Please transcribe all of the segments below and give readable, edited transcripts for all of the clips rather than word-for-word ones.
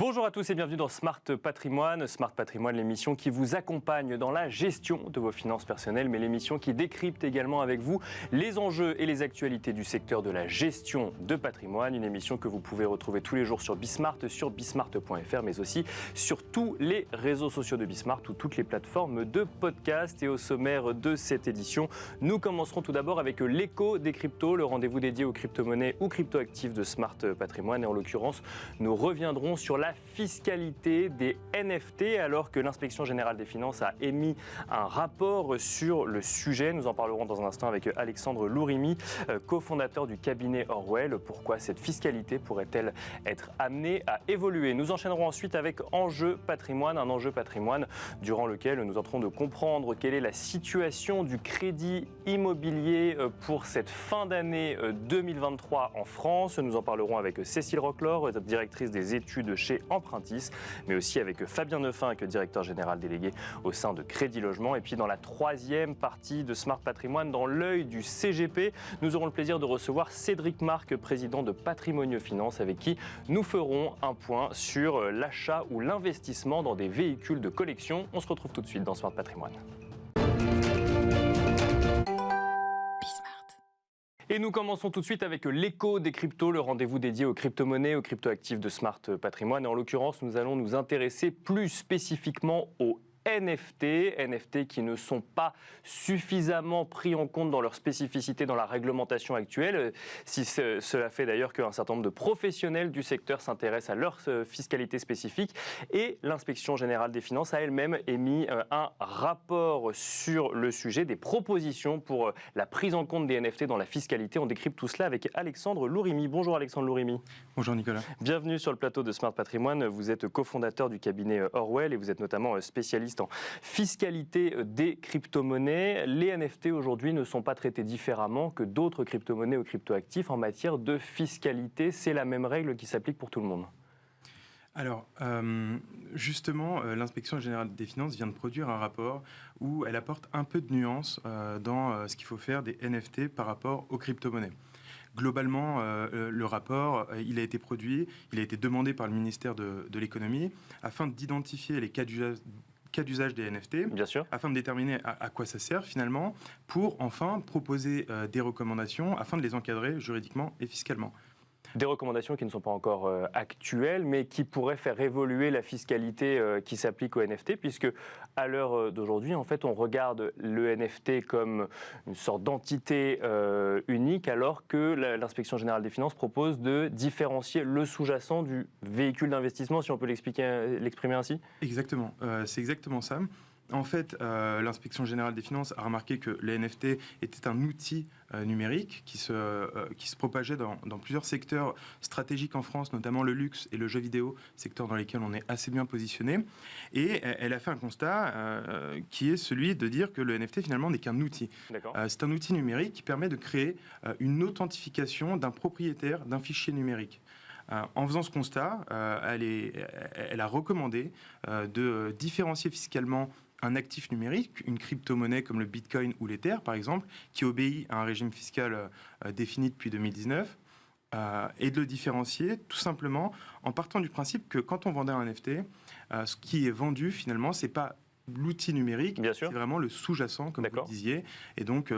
Bonjour à tous et bienvenue dans Smart Patrimoine. Smart Patrimoine, l'émission qui vous accompagne dans la gestion de vos finances personnelles, mais l'émission qui décrypte également avec vous les enjeux et les actualités du secteur de la gestion de patrimoine. Une émission que vous pouvez retrouver tous les jours sur Bismart, sur bismart.fr, mais aussi sur tous les réseaux sociaux de Bismart ou toutes les plateformes de podcast. Et au sommaire de cette édition, nous commencerons tout d'abord avec l'écho des cryptos, le rendez-vous dédié aux crypto-monnaies ou crypto-actifs de Smart Patrimoine. Et en l'occurrence, nous reviendrons sur la fiscalité des NFT alors que l'Inspection générale des finances a émis un rapport sur le sujet. Nous en parlerons dans un instant avec Alexandre Lourimi, cofondateur du cabinet Orwell. Pourquoi cette fiscalité pourrait-elle être amenée à évoluer? Nous enchaînerons ensuite avec Enjeu patrimoine, un enjeu patrimoine durant lequel nous tenterons de comprendre quelle est la situation du crédit immobilier pour cette fin d'année 2023 en France. Nous en parlerons avec Cécile Roclor, directrice des études chez Empruntis, mais aussi avec Fabien Neufin, directeur général délégué au sein de Crédit Logement. Et puis dans la troisième partie de Smart Patrimoine, dans l'œil du CGP, nous aurons le plaisir de recevoir Cédric Marc, président de Patrimonio Finance, avec qui nous ferons un point sur l'achat ou l'investissement dans des véhicules de collection. On se retrouve tout de suite dans Smart Patrimoine. Et nous commençons tout de suite avec l'écho des cryptos, le rendez-vous dédié aux crypto-monnaies, aux crypto-actifs de Smart Patrimoine. Et en l'occurrence, nous allons nous intéresser plus spécifiquement aux NFT qui ne sont pas suffisamment pris en compte dans leur spécificité dans la réglementation actuelle. Si cela fait d'ailleurs qu'un certain nombre de professionnels du secteur s'intéressent à leur fiscalité spécifique. Et l'Inspection générale des finances a elle-même émis un rapport sur le sujet, des propositions pour la prise en compte des NFT dans la fiscalité. On décrypte tout cela avec Alexandre Lourimi. Bonjour Alexandre Lourimi. Bonjour Nicolas. Bienvenue sur le plateau de Smart Patrimoine. Vous êtes cofondateur du cabinet Orwell et vous êtes notamment spécialiste en fiscalité des crypto-monnaies. Les NFT aujourd'hui ne sont pas traités différemment que d'autres crypto-monnaies ou crypto-actifs en matière de fiscalité. C'est la même règle qui s'applique pour tout le monde. Alors, justement, l'Inspection générale des finances vient de produire un rapport où elle apporte un peu de nuance dans ce qu'il faut faire des NFT par rapport aux crypto-monnaies. Globalement, le rapport, il a été produit, il a été demandé par le ministère de l'économie afin d'identifier les cas d'usage des NFT, bien sûr, afin de déterminer à quoi ça sert finalement, pour enfin proposer des recommandations afin de les encadrer juridiquement et fiscalement. Des recommandations qui ne sont pas encore actuelles, mais qui pourraient faire évoluer la fiscalité qui s'applique aux NFT, puisque à l'heure d'aujourd'hui, en fait, on regarde le NFT comme une sorte d'entité unique, alors que l'Inspection générale des finances propose de différencier le sous-jacent du véhicule d'investissement, si on peut l'exprimer ainsi. Exactement, c'est exactement ça. En fait, l'Inspection générale des finances a remarqué que les NFT étaient un outil numérique qui se propageait dans plusieurs secteurs stratégiques en France, notamment le luxe et le jeu vidéo, secteurs dans lesquels on est assez bien positionné. Et elle a fait un constat qui est celui de dire que le NFT finalement n'est qu'un outil. C'est un outil numérique qui permet de créer une authentification d'un propriétaire d'un fichier numérique. En faisant ce constat, elle a recommandé de différencier fiscalement un actif numérique, une crypto-monnaie comme le Bitcoin ou l'Ether, par exemple, qui obéit à un régime fiscal défini depuis 2019, et de le différencier tout simplement en partant du principe que quand on vendait un NFT, ce qui est vendu finalement, c'est pas l'outil numérique, c'est vraiment le sous-jacent, comme vous le disiez. Et donc,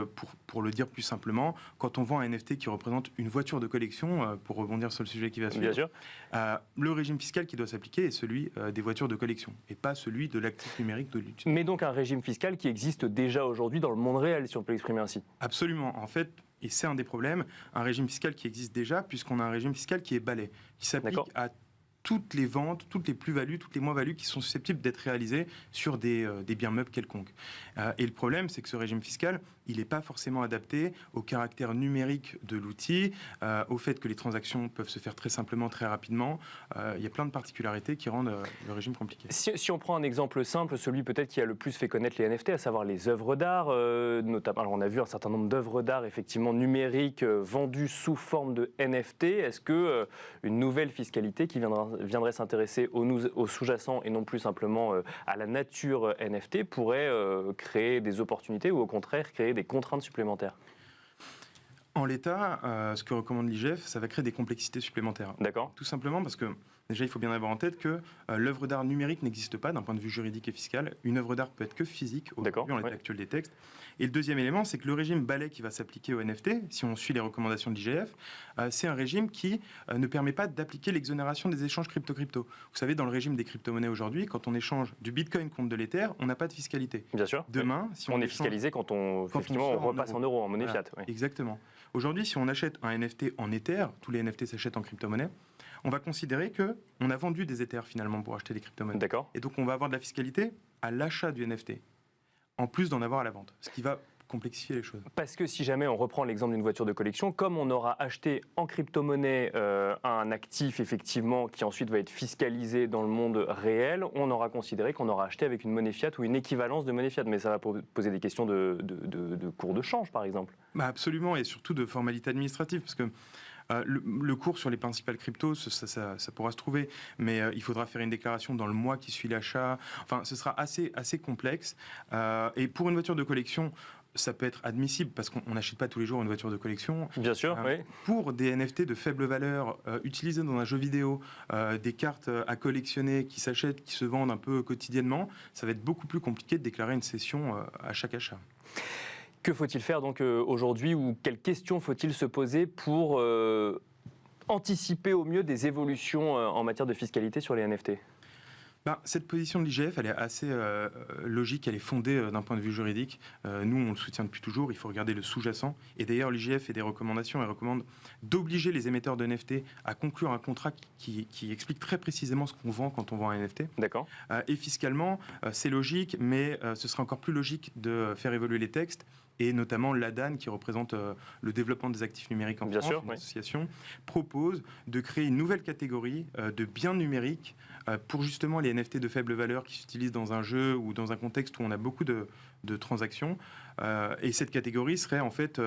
pour le dire plus simplement, quand on vend un NFT qui représente une voiture de collection, pour rebondir sur le sujet qui va suivre, le régime fiscal qui doit s'appliquer est celui des voitures de collection, et pas celui de l'actif numérique de l'outil. Mais donc un régime fiscal qui existe déjà aujourd'hui dans le monde réel, si on peut l'exprimer ainsi. Absolument. En fait, et c'est un des problèmes, un régime fiscal qui existe déjà, puisqu'on a un régime fiscal qui est balai, qui s'applique à toutes les ventes, toutes les plus-values, toutes les moins-values qui sont susceptibles d'être réalisées sur des biens meubles quelconques. Et le problème, c'est que ce régime fiscal, il n'est pas forcément adapté au caractère numérique de l'outil, au fait que les transactions peuvent se faire très simplement, très rapidement. Il y a plein de particularités qui rendent le régime compliqué. Si on prend un exemple simple, celui peut-être qui a le plus fait connaître les NFT, à savoir les œuvres d'art, notamment, alors on a vu un certain nombre d'œuvres d'art effectivement numériques vendues sous forme de NFT. Est-ce que une nouvelle fiscalité qui viendrait s'intéresser au sous-jacent et non plus simplement à la nature NFT pourrait créer des opportunités ou au contraire créer des contraintes supplémentaires? En l'état, ce que recommande l'IGF, ça va créer des complexités supplémentaires. D'accord. Tout simplement parce que Déjà, il faut bien avoir en tête que l'œuvre d'art numérique n'existe pas d'un point de vue juridique et fiscal. Une œuvre d'art peut être que physique, aujourd'hui, en l'état actuel des textes. Et le deuxième élément, c'est que le régime balai qui va s'appliquer aux NFT, si on suit les recommandations de l'IGF, c'est un régime qui ne permet pas d'appliquer l'exonération des échanges crypto-crypto. Vous savez, dans le régime des crypto-monnaies aujourd'hui, quand on échange du Bitcoin contre de l'Ether, on n'a pas de fiscalité. Bien sûr. Demain, si on est fiscalisé quand on repasse en euros, en monnaie fiat. Oui. Exactement. Aujourd'hui, si on achète un NFT en Ether, tous les NFT s'achètent en crypto-monnaie, on va considérer qu'on a vendu des Ethers finalement pour acheter des crypto-monnaies. D'accord. Et donc on va avoir de la fiscalité à l'achat du NFT, en plus d'en avoir à la vente, ce qui va complexifier les choses. Parce que si jamais on reprend l'exemple d'une voiture de collection, comme on aura acheté en crypto-monnaie un actif effectivement qui ensuite va être fiscalisé dans le monde réel, on aura considéré qu'on aura acheté avec une monnaie fiat ou une équivalence de monnaie fiat. Mais ça va poser des questions de cours de change par exemple. Absolument, et surtout de formalités administratives, parce que le cours sur les principales cryptos, ça pourra se trouver, mais il faudra faire une déclaration dans le mois qui suit l'achat. Enfin, ce sera assez complexe. Et pour une voiture de collection, ça peut être admissible parce qu'on n'achète pas tous les jours une voiture de collection. Bien sûr, oui. Pour des NFT de faible valeur utilisés dans un jeu vidéo, des cartes à collectionner qui s'achètent, qui se vendent un peu quotidiennement, ça va être beaucoup plus compliqué de déclarer une cession à chaque achat. Que faut-il faire donc aujourd'hui ou quelles questions faut-il se poser pour anticiper au mieux des évolutions en matière de fiscalité sur les NFT ? Cette position de l'IGF, elle est assez logique, elle est fondée d'un point de vue juridique. Nous, on le soutient depuis toujours, il faut regarder le sous-jacent. Et d'ailleurs, l'IGF fait des recommandations, elle recommande d'obliger les émetteurs de NFT à conclure un contrat qui explique très précisément ce qu'on vend quand on vend un NFT. D'accord. Et fiscalement, c'est logique, mais ce serait encore plus logique de faire évoluer les textes. Et notamment l'ADAN, qui représente le développement des actifs numériques en France, une association, propose de créer une nouvelle catégorie de biens numériques pour justement les NFT de faible valeur qui s'utilisent dans un jeu ou dans un contexte où on a beaucoup de transactions. Et cette catégorie serait en fait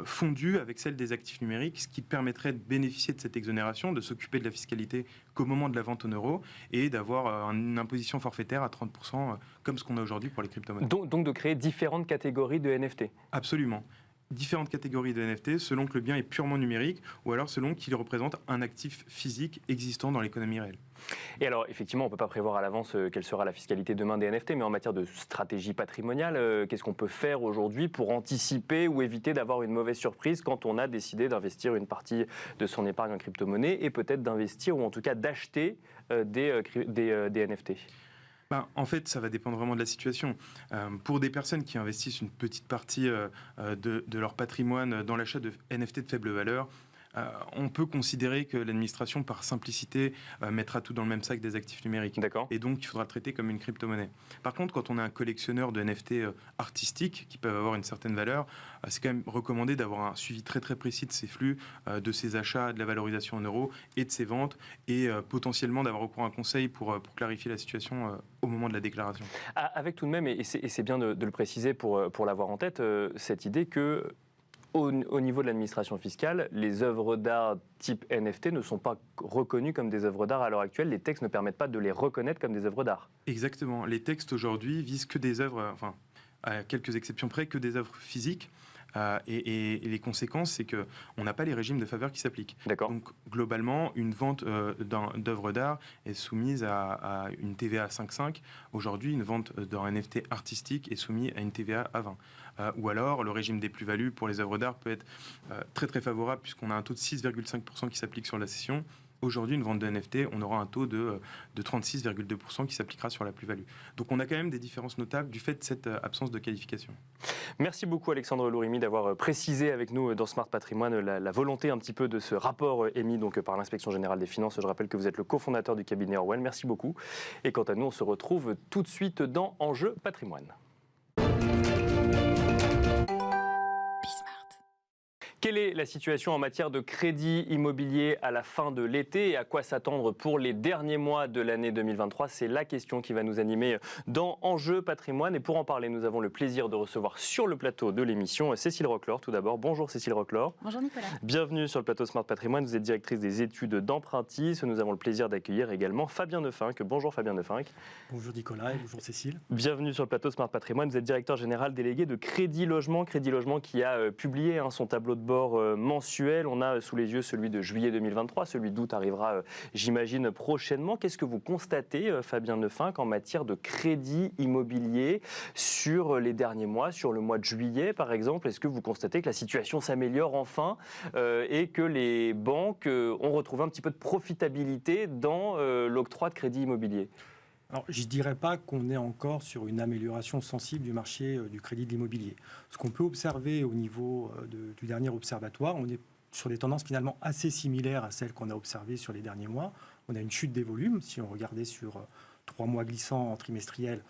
fondue avec celle des actifs numériques, ce qui permettrait de bénéficier de cette exonération, de s'occuper de la fiscalité qu'au moment de la vente en euros et d'avoir une imposition forfaitaire à 30% comme ce qu'on a aujourd'hui pour les crypto-monnaies. Donc de créer différentes catégories de NFT. Absolument. Différentes catégories de NFT selon que le bien est purement numérique ou alors selon qu'il représente un actif physique existant dans l'économie réelle. Et alors, effectivement, on ne peut pas prévoir à l'avance quelle sera la fiscalité demain des NFT, mais en matière de stratégie patrimoniale, qu'est-ce qu'on peut faire aujourd'hui pour anticiper ou éviter d'avoir une mauvaise surprise quand on a décidé d'investir une partie de son épargne en crypto-monnaie et peut-être d'investir ou en tout cas d'acheter des NFT ? En fait, ça va dépendre vraiment de la situation. Pour des personnes qui investissent une petite partie de leur patrimoine dans l'achat de NFT de faible valeur, on peut considérer que l'administration, par simplicité, mettra tout dans le même sac des actifs numériques. D'accord. Et donc, il faudra le traiter comme une crypto-monnaie. Par contre, quand on est un collectionneur de NFT artistiques, qui peuvent avoir une certaine valeur, c'est quand même recommandé d'avoir un suivi très très précis de ces flux, de ces achats, de la valorisation en euros et de ces ventes, et potentiellement d'avoir recours à un conseil pour clarifier la situation au moment de la déclaration. Avec tout de même, et c'est bien de le préciser pour l'avoir en tête, cette idée que au niveau de l'administration fiscale, les œuvres d'art type NFT ne sont pas reconnues comme des œuvres d'art à l'heure actuelle. Les textes ne permettent pas de les reconnaître comme des œuvres d'art. Exactement. Les textes aujourd'hui visent que des œuvres, enfin, à quelques exceptions près, que des œuvres physiques. Et les conséquences, c'est qu'on n'a pas les régimes de faveur qui s'appliquent. D'accord. Donc, globalement, une vente d'œuvres d'art est soumise à une TVA à 5,5. Aujourd'hui, une vente d'un NFT artistique est soumise à une TVA à 20. Ou alors, le régime des plus-values pour les œuvres d'art peut être très très favorable puisqu'on a un taux de 6,5% qui s'applique sur la cession. Aujourd'hui, une vente de NFT, on aura un taux de 36,2% qui s'appliquera sur la plus-value. Donc on a quand même des différences notables du fait de cette absence de qualification. Merci beaucoup Alexandre Lourimi d'avoir précisé avec nous dans Smart Patrimoine la volonté un petit peu de ce rapport émis donc par l'Inspection Générale des Finances. Je rappelle que vous êtes le cofondateur du cabinet Orwell. Merci beaucoup. Et quant à nous, on se retrouve tout de suite dans Enjeu Patrimoine. Quelle est la situation en matière de crédit immobilier à la fin de l'été et à quoi s'attendre pour les derniers mois de l'année 2023 ? C'est la question qui va nous animer dans Enjeu Patrimoine. Et pour en parler, nous avons le plaisir de recevoir sur le plateau de l'émission Cécile Rochlor. Tout d'abord, bonjour Cécile Rochlor. Bonjour Nicolas. Bienvenue sur le plateau Smart Patrimoine. Vous êtes directrice des études d'Empruntis. Nous avons le plaisir d'accueillir également Fabien Nefinck. Bonjour Fabien Nefinck. Bonjour Nicolas et bonjour Cécile. Bienvenue sur le plateau Smart Patrimoine. Vous êtes directeur général délégué de Crédit Logement. Crédit Logement qui a publié son tableau de bord mensuel. On a sous les yeux celui de juillet 2023, celui d'août arrivera, j'imagine, prochainement. Qu'est-ce que vous constatez, Fabien Neuffinck, en matière de crédit immobilier sur les derniers mois, sur le mois de juillet par exemple? Est-ce que vous constatez que la situation s'améliore enfin et que les banques ont retrouvé un petit peu de profitabilité dans l'octroi de crédit immobilier? Alors, je ne dirais pas qu'on est encore sur une amélioration sensible du marché du crédit de l'immobilier. Ce qu'on peut observer au niveau du dernier observatoire, on est sur des tendances finalement assez similaires à celles qu'on a observées sur les derniers mois. On a une chute des volumes. Si on regardait sur 3 mois glissants en trimestriel,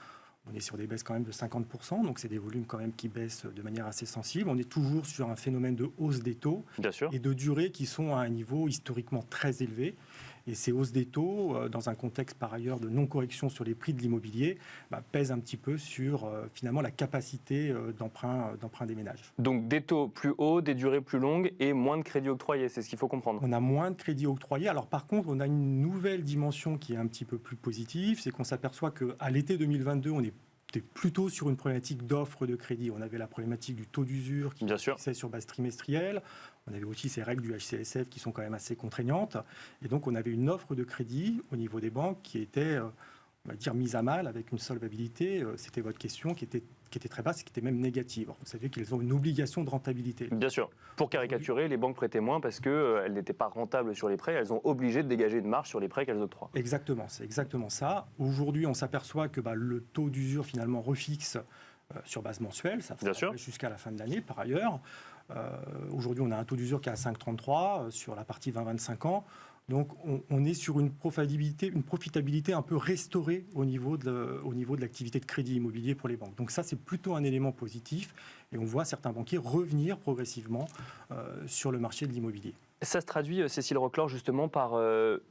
on est sur des baisses quand même de 50%. Donc, c'est des volumes quand même qui baissent de manière assez sensible. On est toujours sur un phénomène de hausse des taux et de durée qui sont à un niveau historiquement très élevé. Et ces hausses des taux, dans un contexte par ailleurs de non-correction sur les prix de l'immobilier, pèsent un petit peu sur finalement la capacité d'emprunt des ménages. Donc des taux plus hauts, des durées plus longues et moins de crédits octroyés, c'est ce qu'il faut comprendre. On a moins de crédits octroyés. Alors par contre, on a une nouvelle dimension qui est un petit peu plus positive, c'est qu'on s'aperçoit qu'à l'été 2022, on est plutôt sur une problématique d'offre de crédit. On avait la problématique du taux d'usure qui est sur base trimestrielle. On avait aussi ces règles du HCSF qui sont quand même assez contraignantes. Et donc, on avait une offre de crédit au niveau des banques qui était, on va dire, mise à mal avec une solvabilité. C'était votre question qui était très basse et qui était même négative. Vous savez qu'elles ont une obligation de rentabilité. Bien sûr. Pour caricaturer, les banques prêtaient moins parce qu'elles n'étaient pas rentables sur les prêts. Elles ont obligé de dégager une marge sur les prêts qu'elles octroient. Exactement, c'est exactement ça. Aujourd'hui, on s'aperçoit que le taux d'usure finalement refixe sur base mensuelle. Ça va jusqu'à la fin de l'année, par ailleurs. Aujourd'hui, on a un taux d'usure qui est à 5,33 sur la partie 20-25 ans. Donc, on est sur une profitabilité un peu restaurée au niveau de l'activité de crédit immobilier pour les banques. Donc ça, c'est plutôt un élément positif. Et on voit certains banquiers revenir progressivement sur le marché de l'immobilier. Ça se traduit, Cécile Roclor, justement par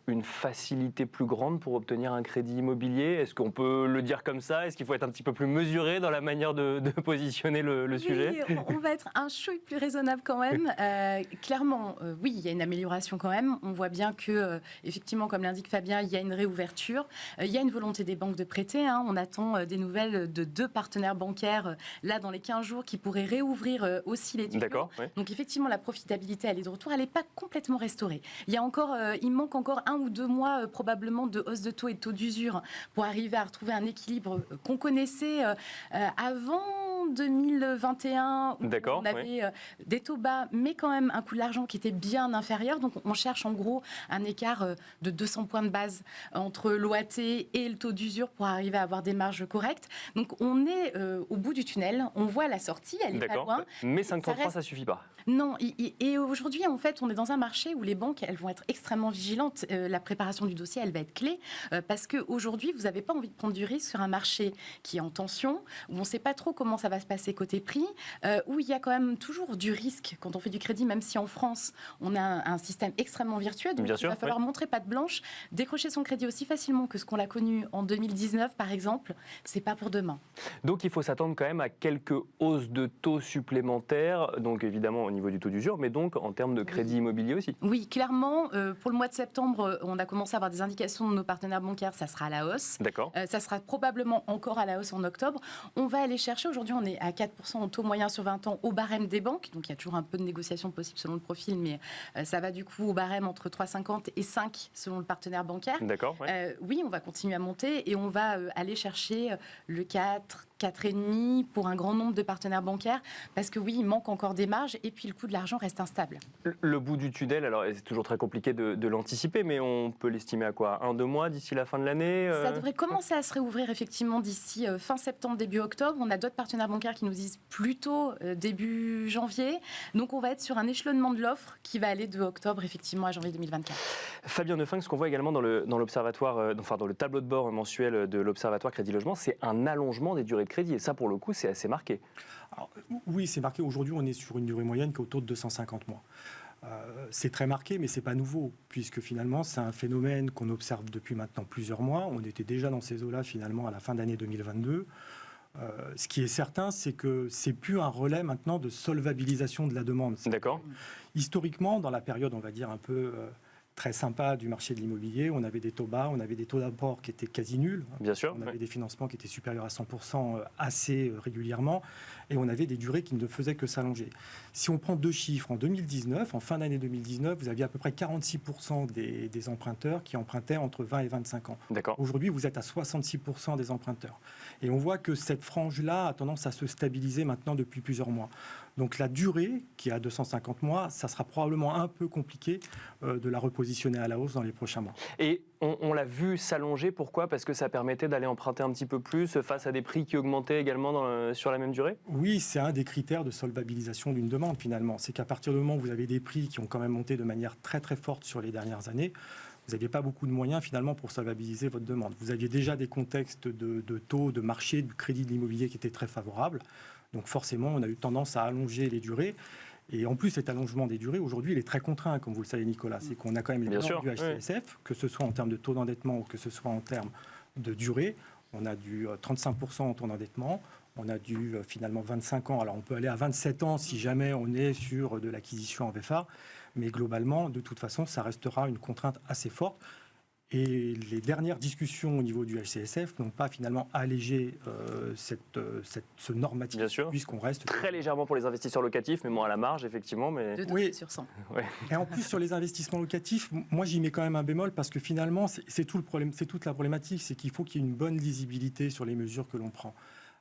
une facilité plus grande pour obtenir un crédit immobilier. Est-ce qu'on peut le dire comme ça? Est-ce qu'il faut être un petit peu plus mesuré dans la manière de positionner le sujet? On va être un chouï plus raisonnable quand même. Clairement, oui, il y a une amélioration quand même. On voit bien que, effectivement, comme l'indique Fabien, il y a une réouverture. Il y a une volonté des banques de prêter. On attend des nouvelles de 2 partenaires bancaires, là, dans les 15 jours, qui pourraient réouvrir aussi les tuyaux. D'accord. Oui. Donc, effectivement, la profitabilité, elle est de retour. Elle n'est pas complètement restaurée. Il manque encore 1 ou 2 mois probablement de hausse de taux et de taux d'usure pour arriver à retrouver un équilibre qu'on connaissait avant 2021. D'accord, on avait des taux bas, mais quand même un coût de l'argent qui était bien inférieur. Donc on cherche en gros un écart de 200 points de base entre l'OAT et le taux d'usure pour arriver à avoir des marges correctes. Donc on est au bout du tunnel. On voit la sortie, elle est pas loin. Mais 5,33, ça suffit pas. Non, et aujourd'hui, en fait, on est dans un marché où les banques, elles vont être extrêmement vigilantes. La préparation du dossier, elle va être clé, parce qu'aujourd'hui, vous n'avez pas envie de prendre du risque sur un marché qui est en tension, où on ne sait pas trop comment ça va se passer côté prix, où il y a quand même toujours du risque quand on fait du crédit, même si en France, on a un système extrêmement vertueux. Donc, il va falloir montrer patte blanche, décrocher son crédit aussi facilement que ce qu'on l'a connu en 2019, par exemple. C'est pas pour demain. Donc, il faut s'attendre quand même à quelques hausses de taux supplémentaires, donc évidemment au niveau du taux d'usure, mais donc en termes de crédit immobilier aussi. Oui, clairement, pour le mois de septembre, on a commencé à avoir des indications de nos partenaires bancaires, ça sera à la hausse. D'accord. Ça sera probablement encore à la hausse en octobre. On va aller chercher, aujourd'hui on est à 4% en taux moyen sur 20 ans au barème des banques, donc il y a toujours un peu de négociation possible selon le profil, mais ça va du coup au barème entre 3,50 et 5 selon le partenaire bancaire. D'accord. Ouais. Oui, on va continuer à monter et on va aller chercher le 4,5 pour un grand nombre de partenaires bancaires, parce que oui, il manque encore des marges et puis le coût de l'argent reste instable. Le bout du tunnel, alors c'est toujours très compliqué de l'anticiper, mais on peut l'estimer à quoi? 1-2 mois d'ici la fin de l'année? Ça devrait commencer à se réouvrir effectivement d'ici fin septembre, début octobre. On a d'autres partenaires bancaires qui nous disent plutôt début janvier. Donc on va être sur un échelonnement de l'offre qui va aller de octobre effectivement à janvier 2024. Fabien Neuffinck, ce qu'on voit également dans l'observatoire, dans le tableau de bord mensuel de l'Observatoire Crédit Logement, c'est un allongement des durées de crédit. Et ça, pour le coup, c'est assez marqué. Alors, oui, c'est marqué. Aujourd'hui, on est sur une durée moyenne qui est autour de 250 mois. C'est très marqué, mais ce n'est pas nouveau, puisque finalement, c'est un phénomène qu'on observe depuis maintenant plusieurs mois. On était déjà dans ces eaux-là, finalement, à la fin d'année 2022. Ce qui est certain, c'est que ce n'est plus un relais maintenant de solvabilisation de la demande. D'accord. Historiquement, dans la période, on va dire, un peu très sympa du marché de l'immobilier, on avait des taux bas, on avait des taux d'apport qui étaient quasi nuls. Bien sûr. On avait des financements qui étaient supérieurs à 100% assez régulièrement. et on avait des durées qui ne faisaient que s'allonger. Si on prend 2 chiffres, en 2019, en fin d'année 2019, vous aviez à peu près 46% des emprunteurs qui empruntaient entre 20 et 25 ans. D'accord. Aujourd'hui, vous êtes à 66% des emprunteurs. Et on voit que cette frange-là a tendance à se stabiliser maintenant depuis plusieurs mois. Donc la durée, qui est à 250 mois, ça sera probablement un peu compliqué de la repositionner à la hausse dans les prochains mois. Et on l'a vu s'allonger, pourquoi ? Parce que ça permettait d'aller emprunter un petit peu plus face à des prix qui augmentaient également sur la même durée ? Oui, c'est un des critères de solvabilisation d'une demande finalement. C'est qu'à partir du moment où vous avez des prix qui ont quand même monté de manière très très forte sur les dernières années, vous n'aviez pas beaucoup de moyens finalement pour solvabiliser votre demande. Vous aviez déjà des contextes de taux, de marché, du crédit de l'immobilier qui étaient très favorables. Donc forcément, on a eu tendance à allonger les durées. Et en plus, cet allongement des durées, aujourd'hui, il est très contraint, comme vous le savez, Nicolas. C'est qu'on a quand même les normes du HCSF, que ce soit en termes de taux d'endettement ou que ce soit en termes de durée. On a du 35% en taux d'endettement. On a du finalement 25 ans. Alors, on peut aller à 27 ans si jamais on est sur de l'acquisition en VFA. Mais globalement, de toute façon, ça restera une contrainte assez forte. Et les dernières discussions au niveau du HCSF n'ont pas finalement allégé ce normatif, puisqu'on reste... Très légèrement pour les investisseurs locatifs, mais moins à la marge, effectivement. Mais... 2 degrés sur 100. Ouais. Et en plus, sur les investissements locatifs, moi, j'y mets quand même un bémol, parce que finalement, c'est tout le problème, c'est toute la problématique, c'est qu'il faut qu'il y ait une bonne lisibilité sur les mesures que l'on prend.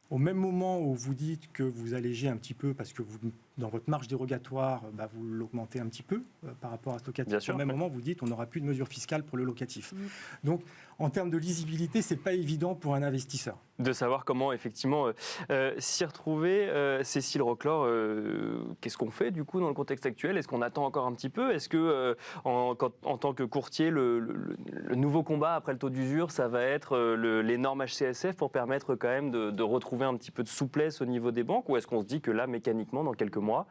Au même moment où vous dites que vous allégez un petit peu, parce que vous, dans votre marge dérogatoire, vous l'augmentez un petit peu par rapport à ce locatif, au même moment, vous dites qu'on n'aura plus de mesures fiscales pour le locatif. Donc, en termes de lisibilité, ce n'est pas évident pour un investisseur. De savoir comment, effectivement, s'y retrouver. Cécile Roclor, qu'est-ce qu'on fait, du coup, dans le contexte actuel ? Est-ce qu'on attend encore un petit peu ? Est-ce que, en tant que courtier, le nouveau combat après le taux d'usure, ça va être les normes HCSF pour permettre quand même de retrouver un petit peu de souplesse au niveau des banques ? Ou est-ce qu'on se dit que là, mécaniquement, dans quelques mois,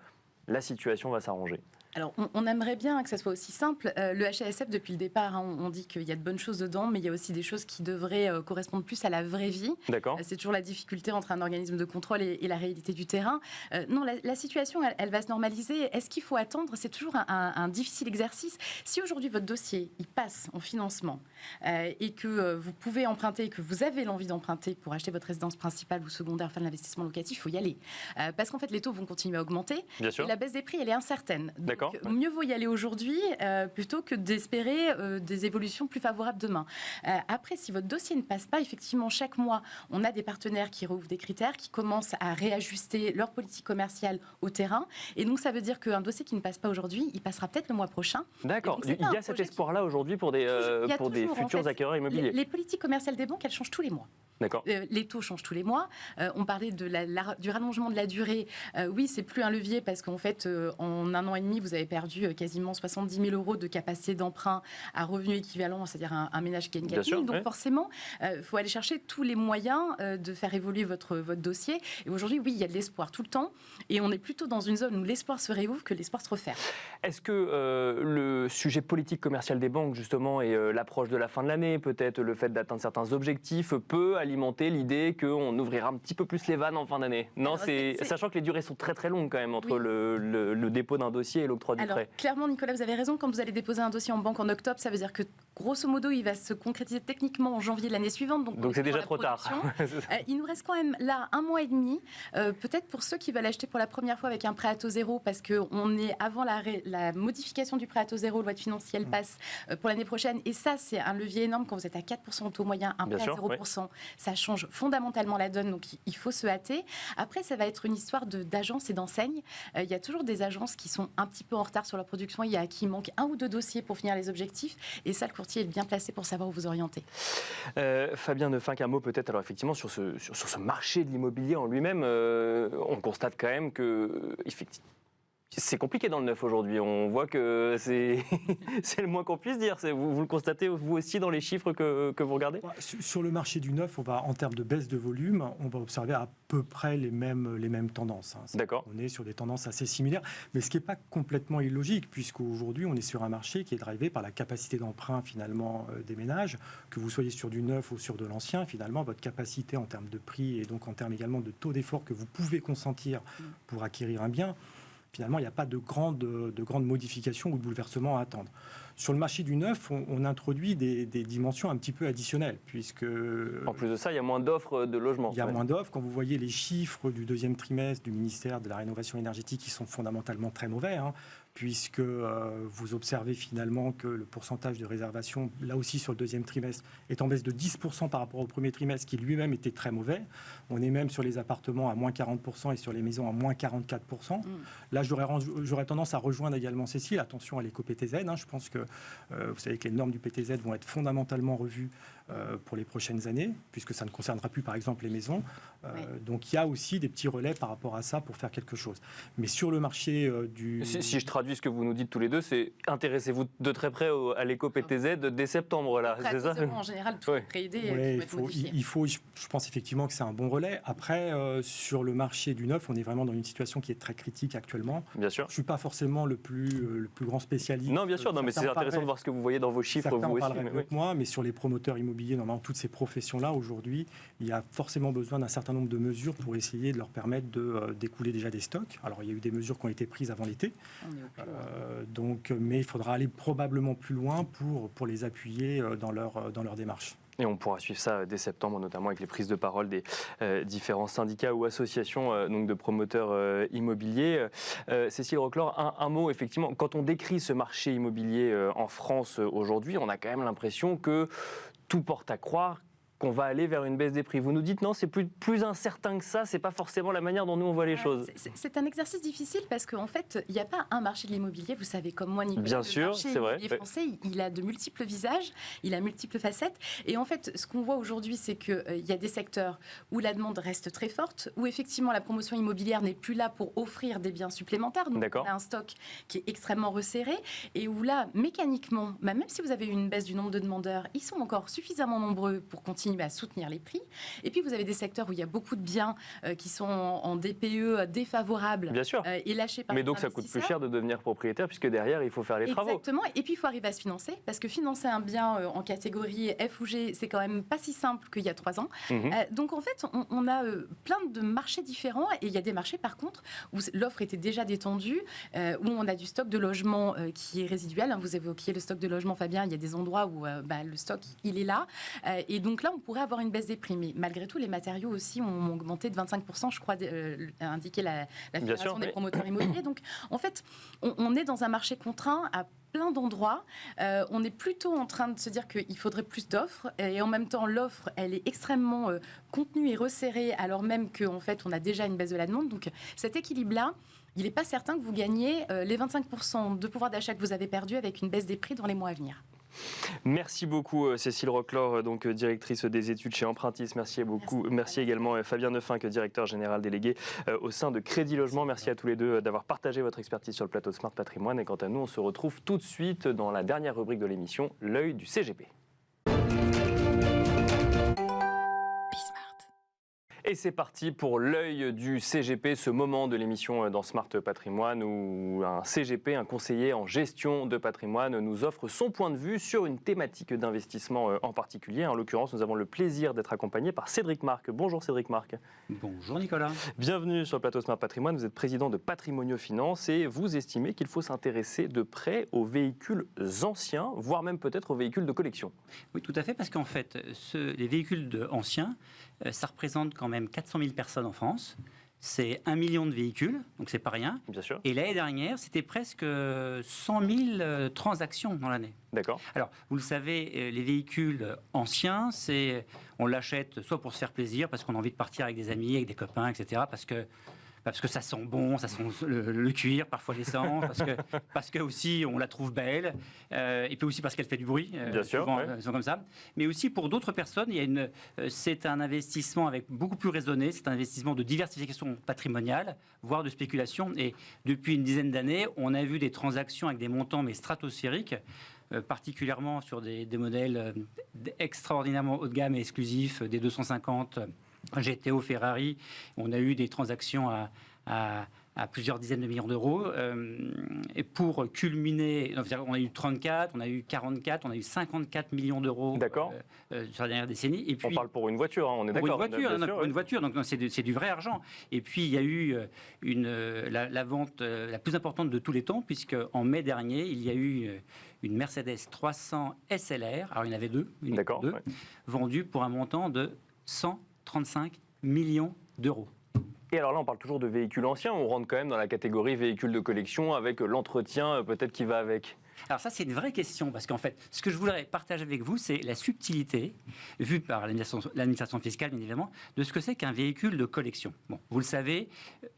la situation va s'arranger ? Alors, on aimerait bien que ça soit aussi simple. Le HCSF, depuis le départ, on dit qu'il y a de bonnes choses dedans, mais il y a aussi des choses qui devraient correspondre plus à la vraie vie. D'accord. C'est toujours la difficulté entre un organisme de contrôle et la réalité du terrain. Non, la situation, elle va se normaliser. Est-ce qu'il faut attendre ? C'est toujours un difficile exercice. Si aujourd'hui, votre dossier, il passe en financement et que vous pouvez emprunter, et que vous avez l'envie d'emprunter pour acheter votre résidence principale ou secondaire, faire de l'investissement locatif, il faut y aller. Parce qu'en fait, les taux vont continuer à augmenter. Bien sûr. Et la baisse des prix, elle est incertaine. D'accord. Donc, mieux vaut y aller aujourd'hui plutôt que d'espérer des évolutions plus favorables demain. Après, si votre dossier ne passe pas, effectivement, chaque mois, on a des partenaires qui réouvrent des critères, qui commencent à réajuster leur politique commerciale au terrain. Et donc, ça veut dire qu'un dossier qui ne passe pas aujourd'hui, il passera peut-être le mois prochain. D'accord. Il y a cet espoir-là aujourd'hui pour des futurs acquéreurs immobiliers. Les politiques commerciales des banques, elles changent tous les mois. D'accord. Les taux changent tous les mois. On parlait du rallongement de la durée. Oui, c'est plus un levier parce qu'en fait, en un an et demi, vous avez perdu quasiment 70 000 euros de capacité d'emprunt à revenu équivalent, c'est-à-dire un ménage qui gagne 4 000. Donc forcément, il faut aller chercher tous les moyens de faire évoluer votre dossier. Et aujourd'hui, oui, il y a de l'espoir tout le temps. Et on est plutôt dans une zone où l'espoir se réouvre que l'espoir se referme. Est-ce que le sujet politique commercial des banques, justement, et l'approche de la fin de l'année, peut-être le fait d'atteindre certains objectifs, peut alimenter l'idée qu'on ouvrira un petit peu plus les vannes en fin d'année ? Non, sachant que les durées sont très très longues quand même entre le dépôt d'un dossier et l'octroi du prêt. Clairement, Nicolas, vous avez raison. Quand vous allez déposer un dossier en banque en octobre, ça veut dire que grosso modo, il va se concrétiser techniquement en janvier de l'année suivante. Donc c'est déjà trop tard. Il nous reste quand même là un mois et demi. Peut-être pour ceux qui veulent acheter pour la première fois avec un prêt à taux zéro, parce qu'on est avant la modification du prêt à taux zéro, loi de finances, elle passe pour l'année prochaine. Et ça, c'est un levier énorme quand vous êtes à 4% au taux moyen, un prêt à 0%. Ça change fondamentalement la donne, donc il faut se hâter. Après, ça va être une histoire d'agences et d'enseignes. Il y a toujours des agences qui sont un petit peu en retard sur leur production. Il y a qui manque 1 ou 2 dossiers pour finir les objectifs. Et ça, le courtier est bien placé pour savoir où vous orienter. Fabien Neufink, un mot peut-être. Alors effectivement, sur ce marché de l'immobilier en lui-même, on constate quand même que effectivement, c'est compliqué dans le neuf aujourd'hui. On voit que c'est le moins qu'on puisse dire. Vous le constatez vous aussi dans les chiffres que vous regardez ? Sur le marché du neuf, en termes de baisse de volume, on va observer à peu près les mêmes tendances. D'accord. On est sur des tendances assez similaires, mais ce qui n'est pas complètement illogique, puisqu'aujourd'hui, on est sur un marché qui est drivé par la capacité d'emprunt finalement des ménages. Que vous soyez sur du neuf ou sur de l'ancien, finalement, votre capacité en termes de prix et donc en termes également de taux d'effort que vous pouvez consentir pour acquérir un bien finalement, il n'y a pas de grandes modifications ou de bouleversements à attendre. Sur le marché du neuf, on introduit des dimensions un petit peu additionnelles, puisque... En plus de ça, il y a moins d'offres de logements. Il y a moins d'offres. Quand vous voyez les chiffres du deuxième trimestre du ministère de la Rénovation énergétique, qui sont fondamentalement très mauvais, puisque vous observez finalement que le pourcentage de réservation, là aussi sur le deuxième trimestre, est en baisse de 10% par rapport au premier trimestre, qui lui-même était très mauvais. On est même sur les appartements à moins 40% et sur les maisons à moins 44%. Là, j'aurais tendance à rejoindre également Cécile. Attention à l'éco-PTZ. Je pense que vous savez que les normes du PTZ vont être fondamentalement revues pour les prochaines années, puisque ça ne concernera plus, par exemple, les maisons. Donc, il y a aussi des petits relais par rapport à ça pour faire quelque chose. Mais sur le marché du... Si je traduis ce que vous nous dites tous les deux, c'est intéressez-vous de très près à l'éco-PTZ dès septembre, là, c'est ça ? En général, tout est préaidé. Il faut, je pense effectivement que c'est un bon relais. Après, sur le marché du neuf, on est vraiment dans une situation qui est très critique actuellement. Bien sûr. Je ne suis pas forcément le plus grand spécialiste. Non, bien sûr, mais c'est intéressant de voir ce que vous voyez dans vos chiffres, vous aussi. Moi, mais sur les promoteurs immobiliers, dans toutes ces professions-là, aujourd'hui, il y a forcément besoin d'un certain nombre de mesures pour essayer de leur permettre d'écouler déjà des stocks. Alors, il y a eu des mesures qui ont été prises avant l'été. Mais il faudra aller probablement plus loin pour les appuyer dans leur démarche. Et on pourra suivre ça dès septembre, notamment avec les prises de parole des différents syndicats ou associations donc de promoteurs immobiliers. Cécile Roclor, un mot, effectivement, quand on décrit ce marché immobilier en France aujourd'hui, on a quand même l'impression que tout porte à croire qu'on va aller vers une baisse des prix. Vous nous dites non, c'est plus incertain que ça, c'est pas forcément la manière dont nous on voit les choses. C'est un exercice difficile parce qu'en fait, il n'y a pas un marché de l'immobilier, vous savez comme moi, Nicolas. Bien sûr, c'est vrai. Le marché français, il a de multiples visages, il a multiples facettes. Et en fait, ce qu'on voit aujourd'hui, c'est qu'il y a des secteurs où la demande reste très forte, où effectivement la promotion immobilière n'est plus là pour offrir des biens supplémentaires. Donc on a un stock qui est extrêmement resserré et où là, mécaniquement, même si vous avez une baisse du nombre de demandeurs, ils sont encore suffisamment nombreux pour continuer à soutenir les prix. Et puis vous avez des secteurs où il y a beaucoup de biens qui sont en DPE défavorables. Bien sûr. Et lâchés par mais donc ça coûte plus cher de devenir propriétaire puisque derrière il faut faire les travaux. Exactement. Et puis il faut arriver à se financer parce que financer un bien en catégorie F ou G, c'est quand même pas si simple qu'il y a 3 ans. Donc en fait, on a plein de marchés différents et il y a des marchés par contre où l'offre était déjà détendue, où on a du stock de logement qui est résiduel. Vous évoquiez le stock de logement, Fabien. Il y a des endroits où le stock il est là. Et donc là, on pourrait avoir une baisse des prix. Mais malgré tout, les matériaux aussi ont augmenté de 25%, je crois, indiqué la Fédération des promoteurs immobiliers. Donc, en fait, on est dans un marché contraint à plein d'endroits. On est plutôt en train de se dire qu'il faudrait plus d'offres. Et en même temps, l'offre, elle est extrêmement contenue et resserrée, alors même qu'en fait, on a déjà une baisse de la demande. Donc, cet équilibre-là, il n'est pas certain que vous gagnez les 25% de pouvoir d'achat que vous avez perdu avec une baisse des prix dans les mois à venir. Merci beaucoup Cécile Roclor, donc directrice des études chez Empruntis. Merci beaucoup. Merci également Fabien Neufink, directeur général délégué au sein de Crédit Logement. Merci à tous les deux d'avoir partagé votre expertise sur le plateau de Smart Patrimoine. Et quant à nous, on se retrouve tout de suite dans la dernière rubrique de l'émission, l'œil du CGP. Et c'est parti pour l'œil du CGP, ce moment de l'émission dans Smart Patrimoine où un CGP, un conseiller en gestion de patrimoine, nous offre son point de vue sur une thématique d'investissement en particulier. En l'occurrence, nous avons le plaisir d'être accompagnés par Cédric Marc. Bonjour Cédric Marc. Bonjour Nicolas. Bienvenue sur le plateau Smart Patrimoine. Vous êtes président de Patrimonio Finance et vous estimez qu'il faut s'intéresser de près aux véhicules anciens, voire même peut-être aux véhicules de collection. Oui, tout à fait, parce qu'en fait, les véhicules anciens, ça représente quand même 400 000 personnes en France. C'est 1 million de véhicules, donc c'est pas rien. Bien sûr. Et l'année dernière, c'était presque 100 000 transactions dans l'année. D'accord. Alors, vous le savez, les véhicules anciens, on l'achète soit pour se faire plaisir, parce qu'on a envie de partir avec des amis, avec des copains, etc., parce que ça sent bon, ça sent le cuir, parfois l'essence, parce que aussi on la trouve belle, et puis aussi parce qu'elle fait du bruit. Bien sûr, souvent, ouais. Elles sont comme ça. Mais aussi pour d'autres personnes, c'est un investissement avec beaucoup plus raisonné. C'est un investissement de diversification patrimoniale, voire de spéculation. Et depuis une dizaine d'années, on a vu des transactions avec des montants mais stratosphériques. Particulièrement sur des modèles extraordinairement haut de gamme et exclusifs, des 250 GTO Ferrari. On a eu des transactions à à plusieurs dizaines de millions d'euros. Et pour culminer, on a eu 34, on a eu 44, on a eu 54 millions d'euros sur la dernière décennie. Et puis, on parle pour une voiture, on est d'accord. Pour une voiture, donc c'est du vrai argent. Et puis il y a eu la vente la plus importante de tous les temps, puisque en mai dernier, il y a eu une Mercedes 300 SLR, alors il y en avait deux, vendue pour un montant de 135 millions d'euros. Et alors là, on parle toujours de véhicules anciens, on rentre quand même dans la catégorie véhicules de collection avec l'entretien peut-être qui va avec. Alors ça, c'est une vraie question, parce qu'en fait, ce que je voudrais partager avec vous, c'est la subtilité, vue par l'administration fiscale, bien évidemment, de ce que c'est qu'un véhicule de collection. Bon, vous le savez,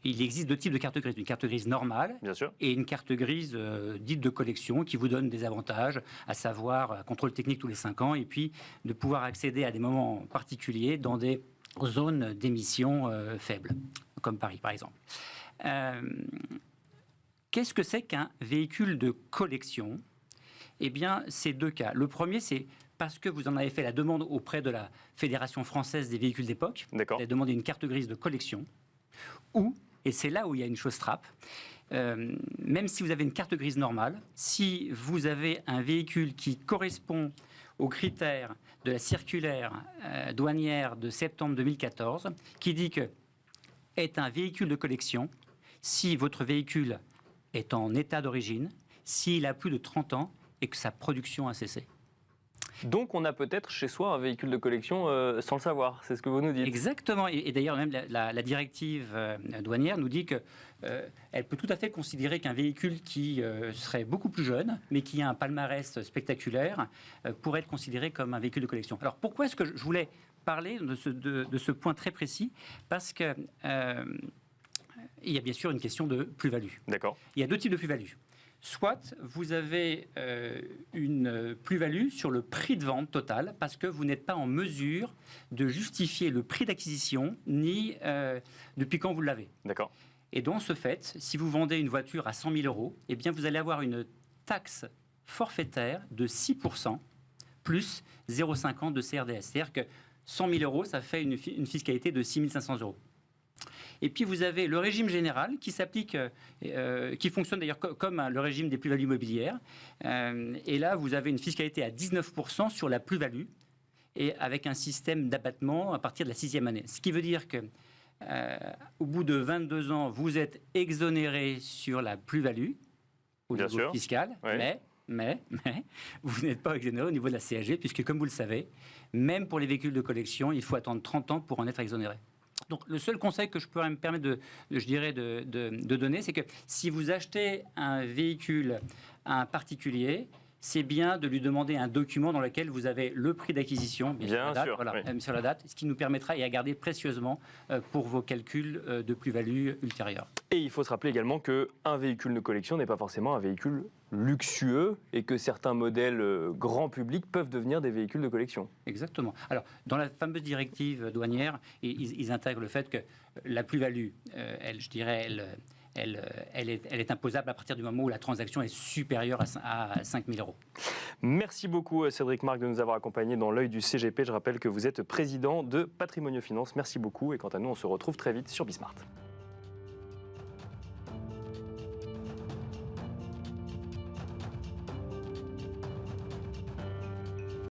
il existe deux types de cartes grises. Une carte grise normale et une carte grise dite de collection qui vous donne des avantages, à savoir contrôle technique tous les 5 ans, et puis de pouvoir accéder à des moments particuliers dans des zones d'émissions faibles, comme Paris, par exemple. Qu'est-ce que c'est qu'un véhicule de collection ? Eh bien, c'est deux cas. Le premier, c'est parce que vous en avez fait la demande auprès de la Fédération française des véhicules d'époque. Vous avez demandé une carte grise de collection. Ou, et c'est là où il y a une chose trappe, même si vous avez une carte grise normale, si vous avez un véhicule qui correspond aux critères de la circulaire douanière de septembre 2014, qui dit que est un véhicule de collection si votre véhicule est en état d'origine, s'il a plus de 30 ans et que sa production a cessé. Donc on a peut-être chez soi un véhicule de collection sans le savoir, c'est ce que vous nous dites. Exactement, et d'ailleurs même la directive douanière nous dit qu'elle peut tout à fait considérer qu'un véhicule qui serait beaucoup plus jeune, mais qui a un palmarès spectaculaire, pourrait être considéré comme un véhicule de collection. Alors pourquoi est-ce que je voulais parler de ce point très précis ? Parce que il y a bien sûr une question de plus-value. D'accord. Il y a deux types de plus-value. Soit vous avez une plus-value sur le prix de vente total parce que vous n'êtes pas en mesure de justifier le prix d'acquisition ni depuis quand vous l'avez. D'accord. Et dans ce fait, si vous vendez une voiture à 100 000 euros, eh bien vous allez avoir une taxe forfaitaire de 6% plus 0,50 de CRDS. C'est-à-dire que 100 000 euros, ça fait une fiscalité de 6 500 euros. Et puis vous avez le régime général qui s'applique, qui fonctionne d'ailleurs comme le régime des plus-values immobilières. Et là, vous avez une fiscalité à 19% sur la plus-value et avec un système d'abattement à partir de la 6e année. Ce qui veut dire que au bout de 22 ans, vous êtes exonéré sur la plus-value au niveau fiscal, mais vous n'êtes pas exonéré au niveau de la CSG, puisque comme vous le savez, même pour les véhicules de collection, il faut attendre 30 ans pour en être exonéré. Donc, le seul conseil que je pourrais me permettre de donner, c'est que si vous achetez un véhicule à un particulier, c'est bien de lui demander un document dans lequel vous avez le prix d'acquisition, sur la date, ce qui nous permettra et à garder précieusement pour vos calculs de plus-value ultérieure. Et il faut se rappeler également qu'un véhicule de collection n'est pas forcément un véhicule luxueux et que certains modèles grand public peuvent devenir des véhicules de collection. Exactement. Alors, dans la fameuse directive douanière, ils intègrent le fait que la plus-value, elle est imposable à partir du moment où la transaction est supérieure à 5 000 euros. Merci beaucoup Cédric Marc de nous avoir accompagnés dans l'œil du CGP. Je rappelle que vous êtes président de Patrimonio Finance. Merci beaucoup et quant à nous, on se retrouve très vite sur Bismart.